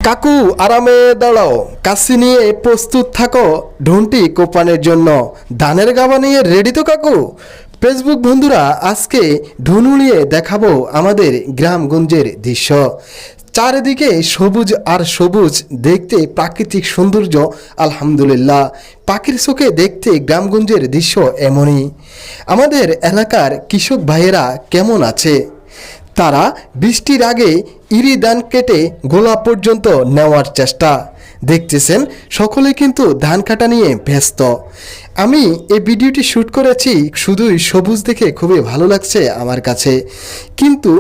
কাকু আরামে দাঁড়াও, কাশি নিয়ে প্রস্তুত থাকো ঢুন্টি কোপানের জন্য। ধানের গাবা নিয়ে রেডি তো কাকু? ফেসবুক বন্ধুরা, আজকে ঢুনু নিয়ে দেখাবো আমাদের গ্রামগঞ্জের দৃশ্য। চারিদিকে সবুজ আর সবুজ, দেখতে প্রাকৃতিক সৌন্দর্য। আলহামদুলিল্লাহ, পাখির চোখে দেখতে গ্রামগঞ্জের দৃশ্য এমনই। আমাদের এলাকার কৃষক ভাইয়েরা কেমন আছে? তারা বৃষ্টির আগে ইরি ধান কেটে গোলা পর্যন্ত নেওয়ার চেষ্টা। দেখতেছেন সকলে কিন্তু ধান কাটা নিয়ে ব্যস্ত। আমি এই ভিডিওটি শ্যুট করেছি শুধুই সবুজ দেখে খুবই ভালো লাগছে আমার কাছে। কিন্তু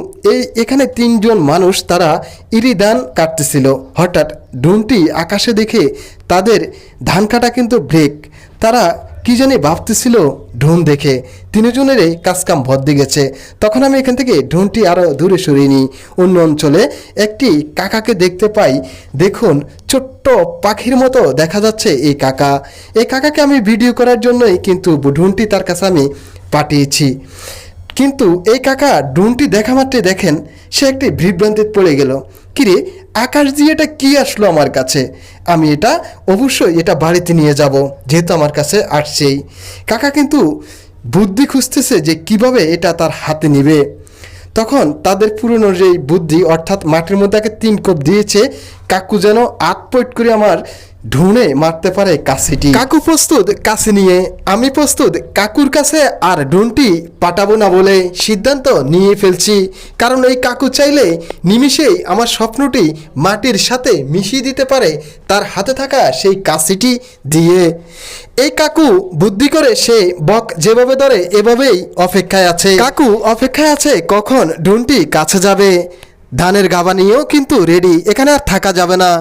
এখানে তিনজন মানুষ তারা ইরি ধান কাটতেছিল, হঠাৎ ড্রোনটি আকাশে দেখে তাদের ধান কাটা কিন্তু ব্রেক। তারা কি জানি ভাবতেছিল ড্রোন দেখে, তিনজনেরই কাজকাম বদলে গেছে। তখন আমি এখান থেকে ড্রোনটি আরও দূরে সরিয়ে নিই। অন্য অঞ্চলে একটি কাকাকে দেখতে পাই। দেখুন, ছোট্ট পাখির মতো দেখা যাচ্ছে এই কাকা। এই কাকাকে আমি ভিডিও করার জন্যই কিন্তু ড্রোনটি তার কাছে আমি পাঠিয়েছি। কিন্তু এই কাকা ড্রোনটি দেখা মাত্রই দেখেন সে একটি বিভ্রান্তিতে পড়ে গেল। কিরে, আকাশ দিয়ে এটা কি আসলো আমার কাছে? আমি এটা অবশ্যই এটা বাড়িতে নিয়ে যাব, যেহেতু আমার কাছে আসছেই। কাকা কিন্তু বুদ্ধি খুঁজতেছে যে কিভাবে এটা তার হাতে নিবে। তখন তাদের পুরনো যেই বুদ্ধি, অর্থাৎ মাটির মধ্যে আগে 3 কোপ দিয়েছে, কাকু যেন আটপট করে আমার ঢুনে মারতে পারে কাশিটি। কাকু প্রস্তুত কাশি নিয়ে, আমি প্রস্তুত কাকুর কাছে আর ঢুনটি পাঠাবো না বলে সিদ্ধান্ত নিয়ে ফেলছি। কারণ এই কাকু চাইলে নিমিষেই আমার স্বপ্নটি মাটির সাথে মিশিয়ে দিতে পারে তার হাতে থাকা সেই কাশিটি দিয়ে। এই কাকু বুদ্ধি করে সে বক যেভাবে ধরে এভাবেই অপেক্ষায় আছে। কাকু অপেক্ষায় আছে কখন ঢুনটি কাছে যাবে। ধানের গাবা নিয়েও কিন্তু রেডি, এখানে আর থাকা যাবে না।